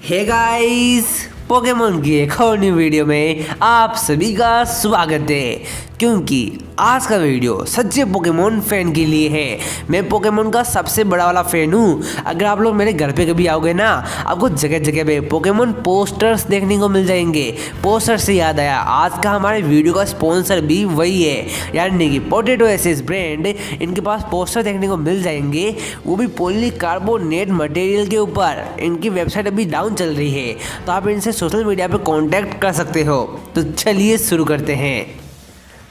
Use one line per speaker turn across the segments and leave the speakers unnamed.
Hey guys, Pokemon की एक और न्यू वीडियो में आप सभी का स्वागत है। क्योंकि आज का वीडियो सच्चे पोकेमोन फैन के लिए है। मैं पोकेमोन का सबसे बड़ा वाला फैन हूँ। अगर आप लोग मेरे घर पे कभी आओगे ना, आपको जगह जगह पे पोकेमोन पोस्टर्स देखने को मिल जाएंगे। पोस्टर से याद आया, आज का हमारे वीडियो का स्पॉन्सर भी वही है, यानी कि पोटैटो एसेस ब्रांड। इनके पास पोस्टर देखने को मिल जाएंगे, वो भी पॉलीकार्बोनेट मटेरियल के ऊपर। इनकी वेबसाइट अभी डाउन चल रही है, तो आप इनसे सोशल मीडिया पर कॉन्टैक्ट कर सकते हो। तो चलिए शुरू करते हैं।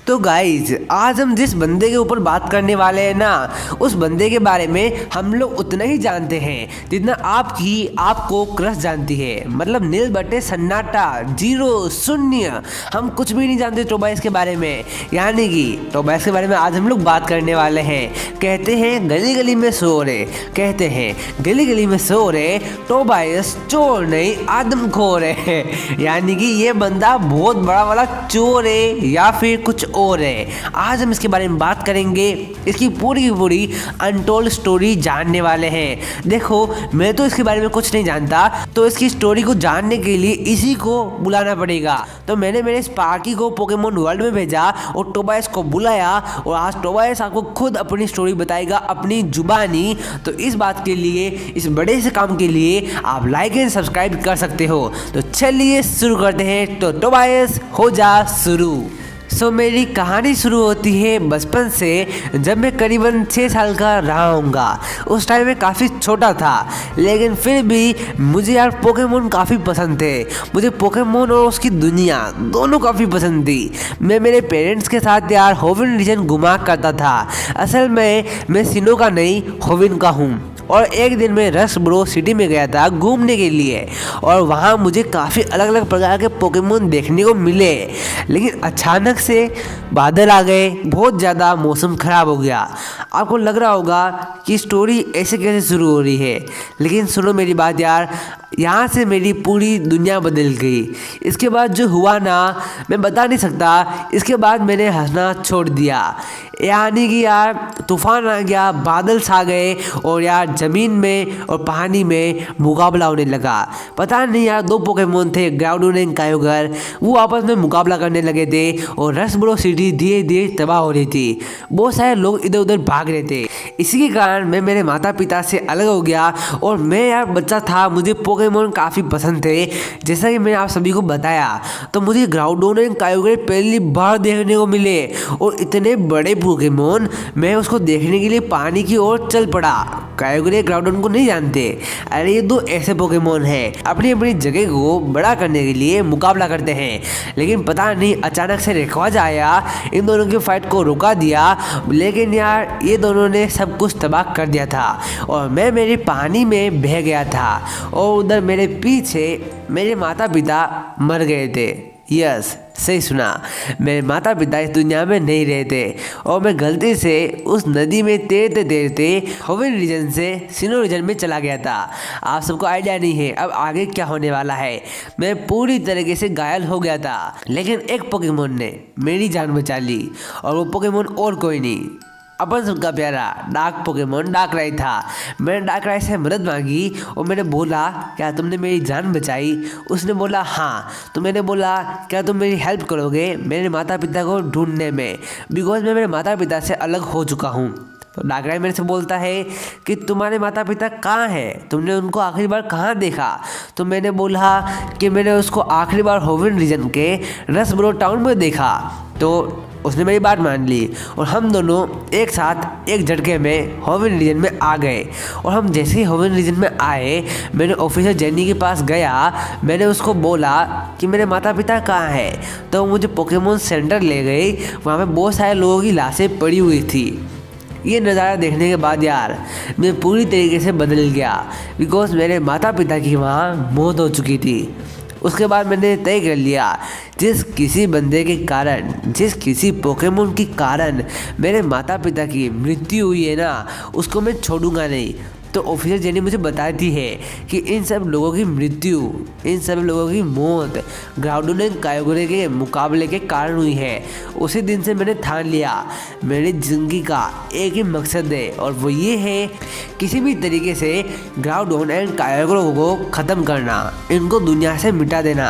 तो गाइज, आज हम जिस बंदे के ऊपर बात करने वाले हैं ना, उस बंदे के बारे में हम लोग उतना ही जानते हैं जितना आपको क्रश जानती है। मतलब नील बटे सन्नाटा, जीरो, शून्य। हम कुछ भी नहीं जानते टोबाइस के बारे में। यानी कि टोबाइस के बारे में आज हम लोग बात करने वाले हैं। कहते हैं गली गली में सो रहे, कहते हैं गली गली में सो रहे, टोबाइस चोर नहीं आदमखोर है। यानी कि ये बंदा बहुत बड़ा वाला चोर है या फिर कुछ और है। आज हम इसके बारे में बात करेंगे, इसकी पूरी की पूरी अनटोल्ड स्टोरी जानने वाले हैं। देखो, मैं तो इसके बारे में कुछ नहीं जानता, तो इसकी स्टोरी को जानने के लिए इसी को बुलाना पड़ेगा। तो मैंने मेरे स्पार्की को पोकेमोन वर्ल्ड में भेजा और टोबाइस को बुलाया, और आज टोबाइस आपको खुद अपनी स्टोरी बताएगा अपनी जुबानी। तो इस बात के लिए, इस बड़े से काम के लिए आप लाइक एंड सब्सक्राइब कर सकते हो। तो चलिए शुरू करते हैं। तो टोबाइस हो जा शुरू। मेरी कहानी शुरू होती है बचपन से, जब मैं करीबन 6 साल का रहा हूँगा। उस टाइम में काफ़ी छोटा था, लेकिन फिर भी मुझे यार पोकेमोन काफ़ी पसंद थे। मुझे पोकेमोन और उसकी दुनिया दोनों काफ़ी पसंद थी। मैं मेरे पेरेंट्स के साथ यार होविन रीजन घुमा करता था। असल में मैं सिनो का नहीं, होविन का हूँ। और एक दिन मैं रसब्रो सिटी में गया था घूमने के लिए, और वहाँ मुझे काफ़ी अलग अलग प्रकार के पोकेमोन देखने को मिले। लेकिन अचानक से बादल आ गए, बहुत ज़्यादा मौसम ख़राब हो गया। आपको लग रहा होगा कि स्टोरी ऐसे कैसे शुरू हो रही है, लेकिन सुनो मेरी बात यार, यहाँ से मेरी पूरी दुनिया बदल गई। इसके बाद जो हुआ ना, मैं बता नहीं सकता। इसके बाद मैंने हंसना छोड़ दिया। यानी कि यार तूफान आ गया, बादल छा गए, और यार ज़मीन में और पानी में मुकाबला होने लगा। पता नहीं यार, 2 पोकेमोन थे, ग्राउडोन एंड कायोगर। वो आपस में मुकाबला करने लगे थे, और रसब्रो सिटी धीरे धीरे तबाह हो रही थी। बहुत सारे लोग इधर उधर भाग रहे थे। इसी के कारण मैं मेरे माता पिता से अलग हो गया, और मैं यार बच्चा था, मुझे पोकेमोन काफ़ी पसंद थे। जैसा कि मैंने आप सभी को बताया, तो मुझे ग्राउडोन एंड कायोगर पहली बार देखने को मिले, और इतने बड़े पोकेमोन। मैं उसको देखने के लिए पानी की ओर चल पड़ा। कायोगर ग्राउडोन को नहीं जानते, अरे ये 2 ऐसे पोकेमोन हैं, अपनी अपनी जगह को बड़ा करने के लिए मुकाबला करते हैं। लेकिन पता नहीं अचानक से रेखवाज आया, इन दोनों की फाइट को रुका दिया। लेकिन यार ये दोनों ने सब कुछ तबाह कर दिया था, और मैं मेरे पानी में बह गया था, और उधर मेरे पीछे मेरे माता पिता मर गए थे। यस, सही सुना, मेरे माता पिता इस दुनिया में नहीं रहे थे, और मैं गलती से उस नदी में तैरते तैरते होविन रीजन से सिनो रीजन में चला गया था। आप सबको आइडिया नहीं है अब आगे क्या होने वाला है। मैं पूरी तरीके से घायल हो गया था, लेकिन एक पोकेमोन ने मेरी जान बचा ली, और वो पोकेमोन और कोई नहीं, अपन सबका प्यारा डार्क पोकेमोन डार्कराई था। मैंने डार्कराई से मदद मांगी, और मैंने बोला क्या तुमने मेरी जान बचाई? उसने बोला हाँ। तो मैंने बोला क्या तुम मेरी हेल्प करोगे मेरे माता पिता को ढूंढने में, बिकॉज मैं मेरे माता पिता से अलग हो चुका हूँ। तो डार्कराई मेरे से बोलता है कि तुम्हारे माता पिता कहाँ हैं, तुमने उनको आखिरी बार कहाँ देखा? तो मैंने बोला कि मैंने उसको आखिरी बार होविन रीजन के रसब्रो टाउन में देखा। तो उसने मेरी बात मान ली, और हम दोनों एक साथ एक झटके में होविन रीजन में आ गए। और हम जैसे ही होविन रीजन में आए, मैंने ऑफिसर जेनी के पास गया। मैंने उसको बोला कि मेरे माता पिता कहाँ हैं, तो मुझे पोकेमोन सेंटर ले गई। वहाँ पे बहुत सारे लोगों की लाशें पड़ी हुई थी। ये नज़ारा देखने के बाद यार मैं पूरी तरीके से बदल गया, बिकॉज मेरे माता पिता की वहाँ मौत हो चुकी थी। उसके बाद मैंने तय कर लिया, जिस किसी बंदे के कारण, जिस किसी पोकेमोन के कारण मेरे माता पिता की मृत्यु हुई है ना, उसको मैं छोड़ूंगा नहीं। तो ऑफिसर जेनी मुझे बताती है कि इन सब लोगों की मृत्यु, इन सब लोगों की मौत ग्राउडोन एंड कायोगोरे के मुकाबले के कारण हुई है। उसी दिन से मैंने ठान लिया मेरी ज़िंदगी का एक ही मकसद है, और वो ये है किसी भी तरीके से ग्राउडोन एंड कायोगोरे को ख़त्म करना, इनको दुनिया से मिटा देना।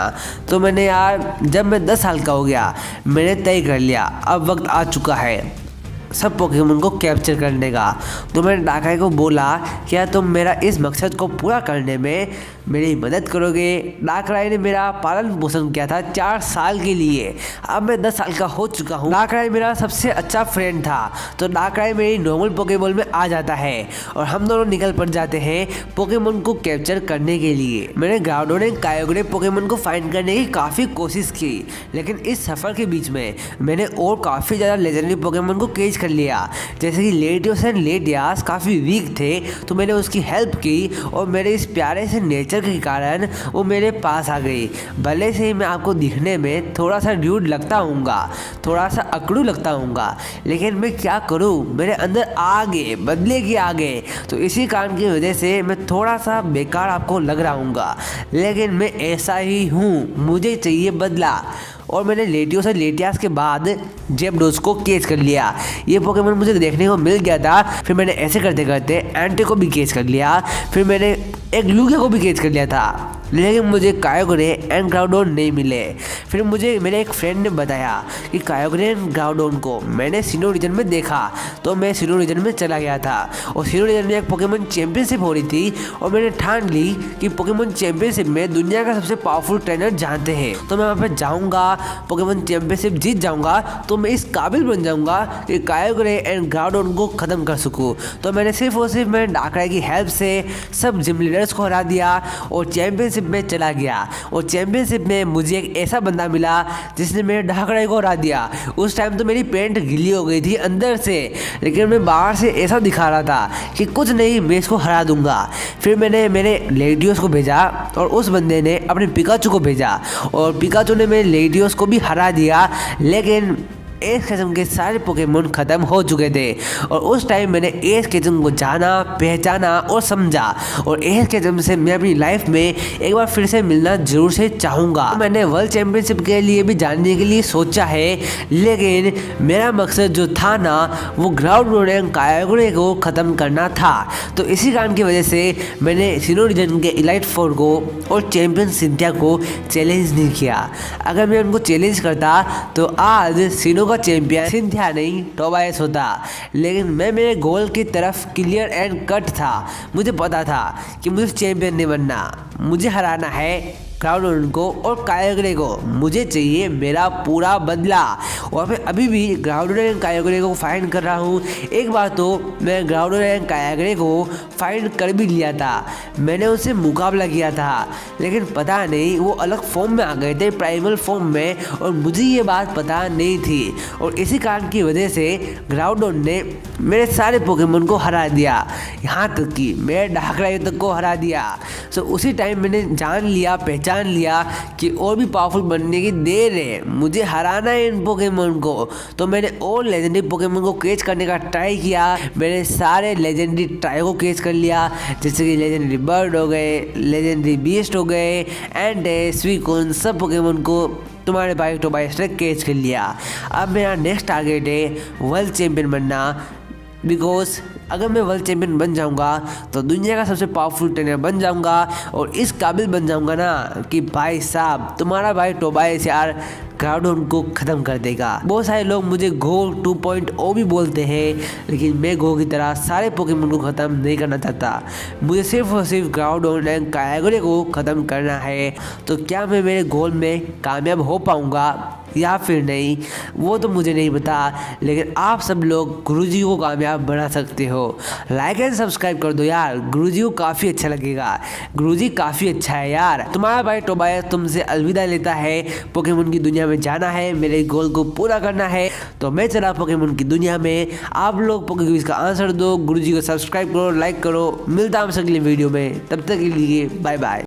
तो मैंने यार जब मैं 10 साल का हो गया मैंने तय कर लिया अब वक्त आ चुका है सब पोकेमोन को कैप्चर करने का। तो मैंने डाकाई को बोला क्या तुम मेरा इस मकसद को पूरा करने में मेरी मदद करोगे। डाकराई ने मेरा पालन पोषण किया था 4 साल के लिए। अब मैं 10 साल का हो चुका हूँ। डाकराई मेरा सबसे अच्छा फ्रेंड था, तो डाकराई मेरी नॉर्मल पोकेबॉल में आ जाता है और हम दोनों निकल पड़ जाते हैं पोकेमोन को कैप्चर करने के लिए। मैंने ग्राउडोन एंड कायोगोरे पोकेमोन को फाइंड करने की काफ़ी कोशिश की, लेकिन इस सफ़र के बीच में मैंने और काफ़ी ज़्यादा लेजेंडरी पोकेमोन को कैच कर लिया। जैसे कि लेटियोस एंड लेटियास काफ़ी वीक थे, तो मैंने उसकी हेल्प की और मेरे इस प्यारे से नेचर के कारण वो मेरे पास आ गई। भले से ही मैं आपको दिखने में थोड़ा सा ड्यूड लगता हूँगा, थोड़ा सा अकड़ू लगता हूँगा, लेकिन मैं क्या करूँ, मेरे अंदर आगे बदले की आगे। तो इसी कारण की वजह से मैं थोड़ा सा बेकार आपको लग रहा हूँगा, लेकिन मैं ऐसा ही हूँ, मुझे चाहिए बदला। और मैंने लेटियोस और लेटियास के बाद जेबडोस को कैच कर लिया। ये पोकेमोन मुझे देखने को मिल गया था। फिर मैंने ऐसे करते करते एंटी को भी कैच कर लिया, फिर मैंने एक लूगिया को भी कैच कर लिया था, लेकिन मुझे कायोगोरे एंड ग्राउडोन नहीं मिले। फिर मुझे मेरे एक फ्रेंड ने बताया कि कायोगोरे एंड ग्राउडोन को मैंने सिनो रीजन में देखा, तो मैं सिनो रीजन में चला गया था और सिनो रीजन में एक पोकेमोन चैंपियनशिप हो रही थी और मैंने ठान ली कि पोकेमोन चैंपियनशिप में दुनिया का सबसे पावरफुल ट्रेनर जानते हैं, तो मैं वहाँ पर जाऊँगा, पोकेमोन चैंपियनशिप जीत जाऊँगा, तो मैं इस काबिल बन जाऊँगा कि कायोगोरे एंड ग्राउडोन को ख़त्म कर सकूँ। तो मैंने सिर्फ और सिर्फ मैंने डाकराई की हेल्प से सब जिम लीडर्स को हरा दिया और चैंपियनशिप में चला गया। और चैंपियनशिप में मुझे एक ऐसा बंदा मिला जिसने मेरे डाकराई को हरा दिया। उस टाइम तो मेरी पैंट गीली हो गई थी अंदर से, लेकिन मैं बाहर से ऐसा दिखा रहा था कि कुछ नहीं, मैं इसको हरा दूंगा। फिर मैंने मेरे लेडियोस को भेजा और उस बंदे ने अपने पिकाचू को भेजा और पिकाचू ने मेरे लेडियोस को भी हरा दिया, लेकिन एस किस्म के सारे पोकेमोन ख़त्म हो चुके थे। और उस टाइम मैंने एस किस्म को जाना, पहचाना और समझा, और एस किस्म से मैं अपनी लाइफ में एक बार फिर से मिलना जरूर से चाहूँगा। मैंने वर्ल्ड चैम्पियनशिप के लिए भी जानने के लिए सोचा है, लेकिन मेरा मकसद जो था ना वो ग्राउडोन एंड कायोगोरे को ख़त्म करना था। तो इसी कारण की वजह से मैंने सिनो रीजन के इलाइट 4 को और चैम्पियन सिंथिया को चैलेंज नहीं किया। अगर मैं उनको चैलेंज करता तो आज सिनो का चैंपियन सिंथिया नहीं टोबायस होता, लेकिन मैं मेरे गोल की तरफ क्लियर एंड कट था। मुझे पता था कि मुझे चैंपियन नहीं बनना, मुझे हराना है ग्राउडोन को और कायोगोरे को। मुझे चाहिए मेरा पूरा बदला, और मैं अभी भी ग्राउडोन एंड कायोगोरे को फाइंड कर रहा हूँ। एक बार तो मैं ग्राउडोन एंड कायोगोरे को फाइंड कर भी लिया था, मैंने उससे मुकाबला किया था, लेकिन पता नहीं वो अलग फॉर्म में आ गए थे, प्राइमल फॉर्म में, और मुझे ये बात पता नहीं थी। और इसी कारण की वजह से ग्राउडोन ने मेरे सारे पोकेमोन को हरा दिया, यहाँ तक कि मेरे डाकराई तक को हरा दिया। सो उसी टाइम मैंने जान लिया कि और भी पावरफुल बनने की देर है, मुझे हराना है इन पोकेमोन को। तो मैंने और लेजेंडरी पोकेमोन को कैच करने का ट्राई किया। मैंने सारे लेजेंडरी ट्राई को कैच कर लिया, जैसे कि लेजेंडरी बर्ड हो गए, लेजेंडरी बीस्ट हो गए, एंड स्वीकून, सब पोकेमोन को तुम्हारे भाई टोबायस ने कैच कर लिया। अब मेरा नेक्स्ट टारगेट है वर्ल्ड चैंपियन बनना, बिकॉज अगर मैं वर्ल्ड चैंपियन बन जाऊंगा तो दुनिया का सबसे पावरफुल ट्रेनर बन जाऊंगा और इस काबिल बन जाऊंगा ना कि भाई साहब तुम्हारा भाई टोबायस यार ग्राउडोन को ख़त्म कर देगा। बहुत सारे लोग मुझे गो 2.0 भी बोलते हैं, लेकिन मैं गो की तरह सारे पोकेमोन को ख़त्म नहीं करना चाहता। मुझे सिर्फ और सिर्फ ग्राउडोन एंड कायोगोरे को ख़त्म करना है। तो क्या मैं मेरे गोल में कामयाब हो पाऊँगा या फिर नहीं, वो तो मुझे नहीं पता, लेकिन आप सब लोग गुरुजी को कामयाब बना सकते हो। लाइक एंड सब्सक्राइब कर दो यार, गुरुजी को काफ़ी अच्छा लगेगा। गुरुजी काफ़ी अच्छा है यार। तुम्हारा भाई टोबायस तुमसे अलविदा लेता है, पोकेमोन की दुनिया में जाना है, मेरे गोल को पूरा करना है, तो मैं चला पोकेमोन की दुनिया में। आप लोग पोकेक्विज का आंसर दो, गुरुजी को सब्सक्राइब करो, लाइक करो। मिलता हूं अगली वीडियो में, तब तक के लिए बाय बाय।